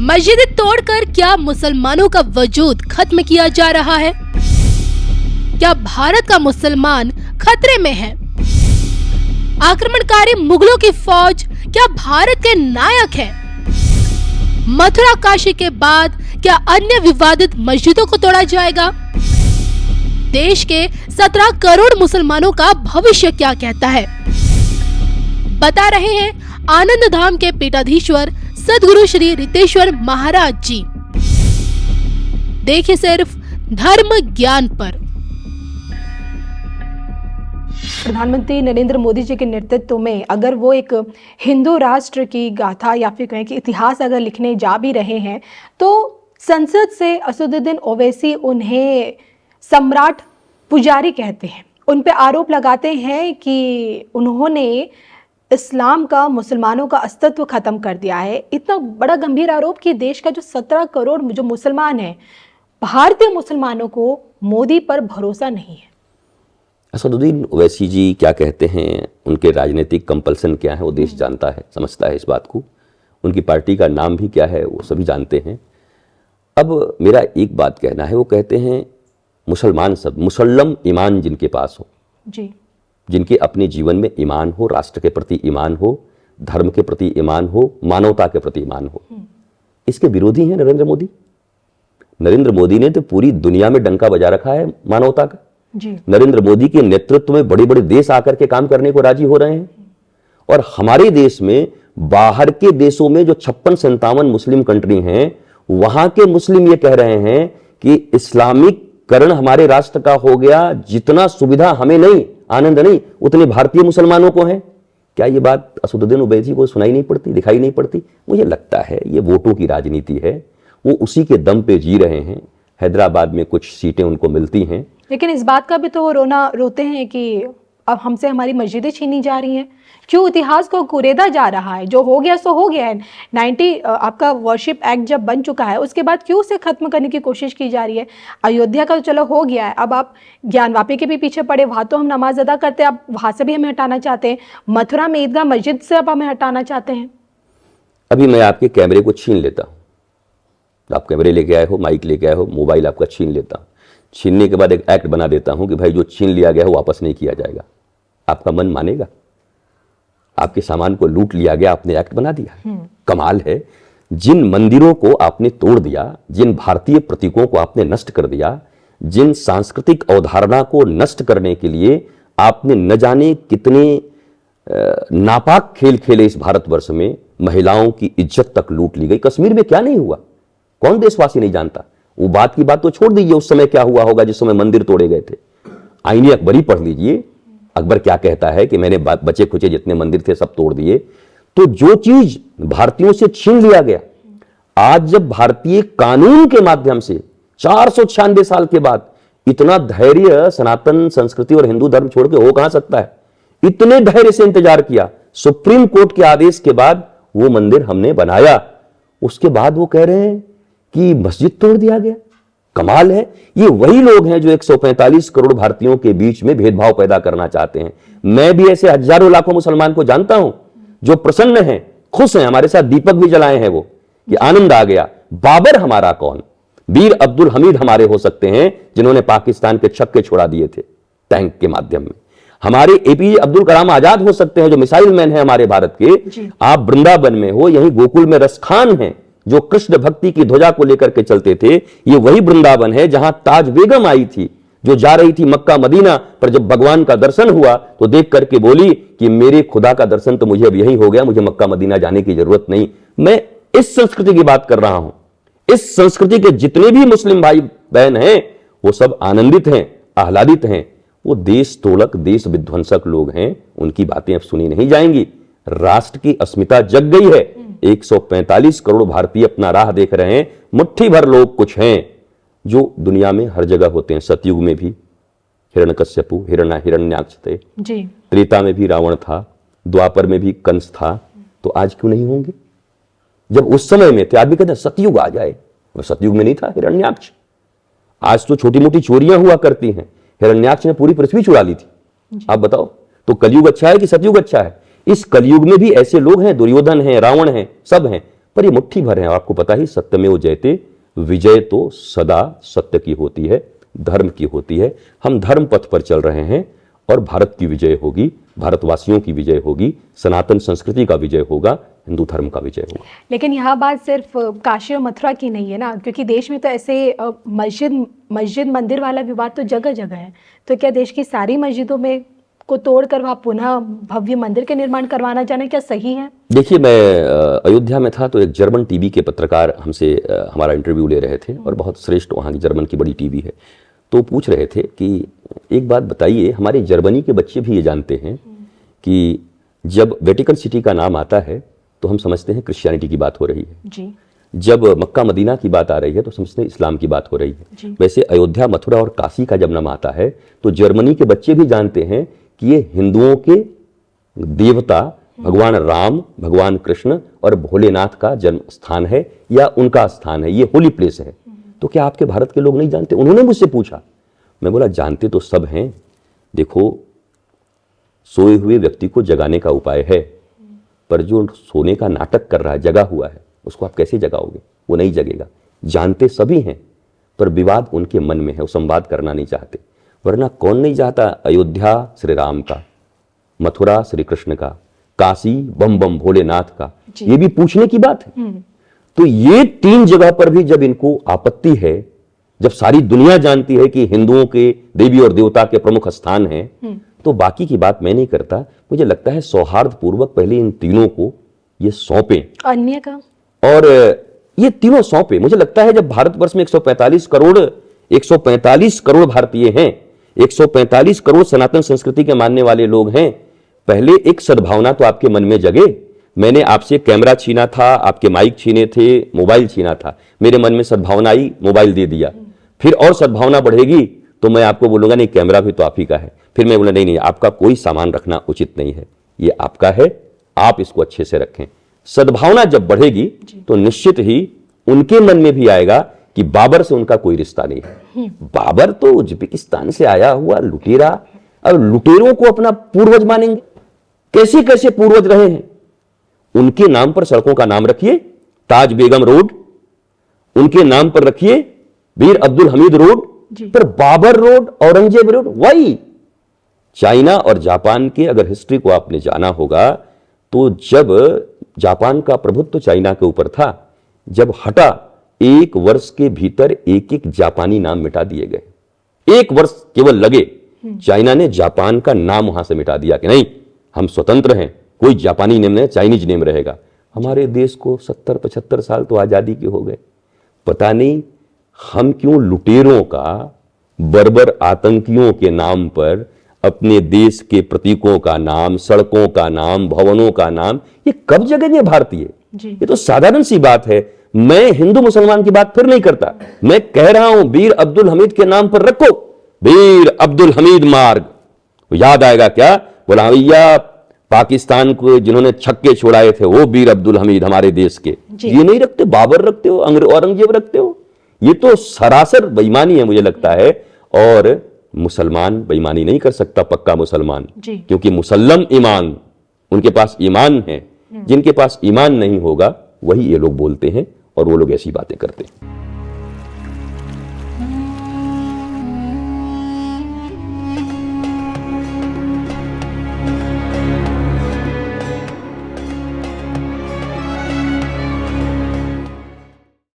मस्जिद तोड़कर क्या मुसलमानों का वजूद खत्म किया जा रहा है? क्या भारत का मुसलमान खतरे में है? आक्रमणकारी मुगलों की फौज क्या भारत के नायक है? मथुरा काशी के बाद क्या अन्य विवादित मस्जिदों को तोड़ा जाएगा? देश के 17 करोड़ मुसलमानों का भविष्य क्या कहता है? बता रहे हैं आनंद धाम के पीठाधीश्वर सद्गुरु श्री रितेश्वर महाराज जी। देखिए सिर्फ धर्म ज्ञान पर। प्रधानमंत्री नरेंद्र मोदी जी के नेतृत्व में अगर वो एक हिंदू राष्ट्र की गाथा या फिर कहें कि इतिहास अगर लिखने जा भी रहे हैं, तो संसद से असदुद्दीन ओवैसी उन्हें सम्राट पुजारी कहते हैं। उन पे आरोप लगाते हैं कि उन्होंने इस्लाम का, मुसलमानों का अस्तित्व खत्म कर दिया है। इतना बड़ा गंभीर आरोप कि देश का जो 17 करोड़ जो मुसलमान हैं, भारतीय मुसलमानों को मोदी पर भरोसा नहीं है। असदुद्दीन ओवैसी जी क्या कहते हैं, उनके राजनीतिक कंपल्सन क्या है, वो देश जानता है, समझता है इस बात को। उनकी पार्टी का नाम भी क्या है वो सभी जानते हैं। अब मेरा एक बात कहना है, वो कहते हैं मुसलमान सब, मुसल्लम ईमान जिनके पास हो जी, जिनके अपने जीवन में ईमान हो, राष्ट्र के प्रति ईमान हो, धर्म के प्रति ईमान हो, मानवता के प्रति ईमान हो, इसके विरोधी हैं नरेंद्र मोदी। नरेंद्र मोदी ने तो पूरी दुनिया में डंका बजा रखा है मानवता का जी। नरेंद्र मोदी के नेतृत्व में बड़े बड़े देश आकर के काम करने को राजी हो रहे हैं। और हमारे देश में बाहर के देशों में जो 56-57 मुस्लिम कंट्री हैं, वहां के मुस्लिम ये कह रहे हैं कि इस्लामिकरण हमारे राष्ट्र का हो गया, जितना सुविधा हमें नहीं, आनंद नहीं, उतने भारतीय मुसलमानों को है। क्या ये बात असदुद्दीन ओवैसी को सुनाई नहीं पड़ती, दिखाई नहीं पड़ती? मुझे लगता है ये वोटों की राजनीति है, वो उसी के दम पे जी रहे हैं। हैदराबाद में कुछ सीटें उनको मिलती हैं, लेकिन इस बात का भी तो वो रोते हैं कि अब हमसे हमारी मस्जिदें छीनी जा रही हैं। क्यों इतिहास को कुरेदा जा रहा है? जो हो गया सो हो गया है। 90 आपका वर्शिप एक्ट जब बन चुका है, उसके बाद क्यों उसे खत्म करने की कोशिश की जा रही है? अयोध्या का तो चलो हो गया है, अब आप ज्ञानवापी के भी पीछे पड़े, वहाँ तो हम नमाज अदा करते हैं, आप वहाँ से भी हमें हटाना चाहते हैं। मथुरा में ईदगाह मस्जिद से अब हमें हटाना चाहते हैं। अभी मैं आपके कैमरे को छीन लेता हूँ, आप कैमरे लेके आए हो, माइक लेके आए हो, मोबाइल आपका छीन लेता हूँ। छीनने के बाद एक एक्ट बना देता हूं कि भाई जो छीन लिया गया है वो वापस नहीं किया जाएगा। आपका मन मानेगा? आपके सामान को लूट लिया गया, आपने एक्ट बना दिया। कमाल है। जिन मंदिरों को आपने तोड़ दिया, जिन भारतीय प्रतीकों को आपने नष्ट कर दिया, जिन सांस्कृतिक अवधारणा को नष्ट करने के लिए आपने न जाने कितने नापाक खेल खेले इस भारतवर्ष में, महिलाओं की इज्जत तक लूट ली गई। कश्मीर में क्या नहीं हुआ, कौन देशवासी नहीं जानता? वो बात की बात तो छोड़ दीजिए, उस समय क्या हुआ होगा जिस समय मंदिर तोड़े गए थे। आईने अकबरी पढ़ लीजिए, अकबर क्या कहता है कि मैंने बचे खुचे जितने मंदिर थे सब तोड़ दिए। तो जो चीज भारतीयों से छीन लिया गया, आज जब भारतीय कानून के माध्यम से 496 साल के बाद इतना धैर्य सनातन संस्कृति और हिंदू धर्म छोड़ के हो कहां सकता है? इतने धैर्य से इंतजार किया, सुप्रीम कोर्ट के आदेश के बाद वो मंदिर हमने बनाया, उसके बाद वो कह रहे हैं कि मस्जिद तोड़ दिया गया। कमाल है। ये वही लोग हैं जो 145 करोड़ भारतीयों के बीच में भेदभाव पैदा करना चाहते हैं। मैं भी ऐसे हजारों लाखों मुसलमान को जानता हूं जो प्रसन्न हैं, खुश हैं, हमारे साथ दीपक भी जलाए हैं वो, कि आनंद आ गया। बाबर हमारा कौन? वीर अब्दुल हमीद हमारे हो सकते हैं जिन्होंने पाकिस्तान के छक्के छोड़ा दिए थे टैंक के माध्यम में। हमारे एपीजे अब्दुल कलाम आजाद हो सकते हैं जो मिसाइल मैन है हमारे भारत के। आप वृंदावन में हो, यहीं गोकुल में रसखान है जो कृष्ण भक्ति की ध्वजा को लेकर के चलते थे। ये वही वृंदावन है जहां ताज बेगम आई थी, जो जा रही थी मक्का मदीना, पर जब भगवान का दर्शन हुआ तो देख करके बोली कि मेरे खुदा का दर्शन तो मुझे अब यही हो गया, मुझे मक्का मदीना जाने की जरूरत नहीं। मैं इस संस्कृति की बात कर रहा हूं। इस संस्कृति के जितने भी मुस्लिम भाई बहन हैं वो सब आनंदित हैं, आह्लादित हैं। वो देश तोड़क, देश विध्वंसक लोग हैं, उनकी बातें अब सुनी नहीं जाएंगी। राष्ट्र की अस्मिता जग गई है। 145 करोड़ भारतीय अपना राह देख रहे हैं। मुट्ठी भर लोग कुछ हैं जो दुनिया में हर जगह होते हैं। सतयुग में भी हिरण्यकश्यपु, हिरण्याक्ष थे जी। त्रेता में भी रावण था, द्वापर में भी कंस था, तो आज क्यों नहीं होंगे? जब उस समय में थे, आदमी कहते हैं सतयुग आ जाए, सतयुग में नहीं था हिरण्याक्ष। आज तो छोटी मोटी चोरियां हुआ करती हैं, हिरण्याक्ष ने पूरी पृथ्वी चुरा ली थी। आप बताओ, तो कलयुग अच्छा है कि सतयुग अच्छा है? इस कलयुग में भी ऐसे लोग हैं, दुर्योधन हैं, रावण हैं, सब हैं, पर ये मुट्ठी भर है। आपको पता ही सत्यमेव जयते, विजय तो सदा सत्य की होती है, धर्म की होती है। हम धर्म पथ पर चल रहे हैं और भारत की विजय होगी, भारतवासियों की विजय होगी, सनातन संस्कृति का विजय होगा, हिंदू धर्म का विजय होगा। लेकिन यहाँ बात सिर्फ काशी और मथुरा की नहीं है ना, क्योंकि देश में तो ऐसे मस्जिद मंदिर वाला विवाद तो जगह जगह है। तो क्या देश की सारी मस्जिदों में को तोड़कर वहाँ पुनः भव्य मंदिर के निर्माण करवाना जाना क्या सही है? देखिए, मैं अयोध्या में था तो एक जर्मन टीवी के पत्रकार हमसे हमारा इंटरव्यू ले रहे थे, और बहुत श्रेष्ठ वहाँ की जर्मन की बड़ी टीवी है। तो पूछ रहे थे कि एक बात बताइए, हमारे जर्मनी के बच्चे भी ये जानते हैं कि जब वेटिकन सिटी का नाम आता है तो हम समझते हैं क्रिश्चियनिटी की बात हो रही है जी। जब मक्का मदीना की बात आ रही है तो समझते हैं इस्लाम की बात हो रही है। वैसे अयोध्या, मथुरा और काशी का जब नाम आता है तो जर्मनी के बच्चे भी जानते हैं कि ये हिंदुओं के देवता भगवान राम, भगवान कृष्ण और भोलेनाथ का जन्म स्थान है या उनका स्थान है, ये होली प्लेस है। तो क्या आपके भारत के लोग नहीं जानते? उन्होंने मुझसे पूछा। मैं बोला जानते तो सब हैं। देखो, सोए हुए व्यक्ति को जगाने का उपाय है, पर जो सोने का नाटक कर रहा है, जगा हुआ है, उसको आप कैसे जगाओगे? वो नहीं जगेगा। जानते सभी हैं, पर विवाद उनके मन में है, वो संवाद करना नहीं चाहते। वरना कौन नहीं चाहता अयोध्या श्री राम का, मथुरा श्री कृष्ण का, काशी बम बम भोलेनाथ का? ये भी पूछने की बात है। तो ये तीन जगह पर भी जब इनको आपत्ति है, जब सारी दुनिया जानती है कि हिंदुओं के देवी और देवता के प्रमुख स्थान हैं, तो बाकी की बात मैं नहीं करता। मुझे लगता है सौहार्द पूर्वक पहले इन तीनों को ये सौंपें, अन्य का, और ये तीनों सौंपे। मुझे लगता है जब भारतवर्ष में 145 करोड़ भारतीय हैं, 145 करोड़ सनातन संस्कृति के मानने वाले लोग हैं, पहले एक सद्भावना तो आपके मन में जगे। मैंने आपसे कैमरा छीना था, आपके माइक छीने थे, मोबाइल छीना था, मेरे मन में सद्भावना आई, मोबाइल दे दिया। फिर और सद्भावना बढ़ेगी तो मैं आपको बोलूंगा नहीं, कैमरा भी तो आप ही का है। फिर मैं बोला नहीं, आपका कोई सामान रखना उचित नहीं है, ये आपका है, आप इसको अच्छे से रखें। सद्भावना जब बढ़ेगी तो निश्चित ही उनके मन में भी आएगा कि बाबर से उनका कोई रिश्ता नहीं है। बाबर तो उज्बेकिस्तान से आया हुआ लुटेरा, अब लुटेरों को अपना पूर्वज मानेंगे? कैसे कैसे पूर्वज रहे हैं। उनके नाम पर सड़कों का नाम रखिए, ताज बेगम रोड, उनके नाम पर रखिए वीर अब्दुल हमीद रोड, पर बाबर रोड, औरंगजेब रोड, वही। चाइना और जापान के अगर हिस्ट्री को आपने जाना होगा तो जब जापान का प्रभुत्व चाइना के ऊपर था, जब हटा, 1 वर्ष के भीतर एक एक जापानी नाम मिटा दिए गए। 1 वर्ष केवल लगे, चाइना ने जापान का नाम वहां से मिटा दिया कि नहीं, हम स्वतंत्र हैं, कोई जापानी नेम नहीं, चाइनीज नेम रहेगा। हमारे देश को 70-75 साल तो आजादी के हो गए। पता नहीं हम क्यों लुटेरों का, बर्बर आतंकियों के नाम पर अपने देश के प्रतीकों का नाम, सड़कों का नाम, भवनों का नाम, ये कब जगह भारतीय? ये तो साधारण सी बात है। मैं हिंदू मुसलमान की बात फिर नहीं करता, मैं कह रहा हूं वीर अब्दुल हमीद के नाम पर रखो वीर अब्दुल हमीद मार्ग। याद आएगा क्या? बोला भैया पाकिस्तान को जिन्होंने छक्के छोड़ाए थे वो वीर अब्दुल हमीद हमारे देश के। ये नहीं रखते, बाबर रखते हो, औरंगजेब रखते हो। ये तो सरासर बेईमानी है मुझे लगता है। और मुसलमान बेईमानी नहीं कर सकता, पक्का मुसलमान, क्योंकि मुसल्लम ईमान, उनके पास ईमान है। जिनके पास ईमान नहीं होगा वही ये लोग बोलते हैं और वो लोग ऐसी बातें करते हैं।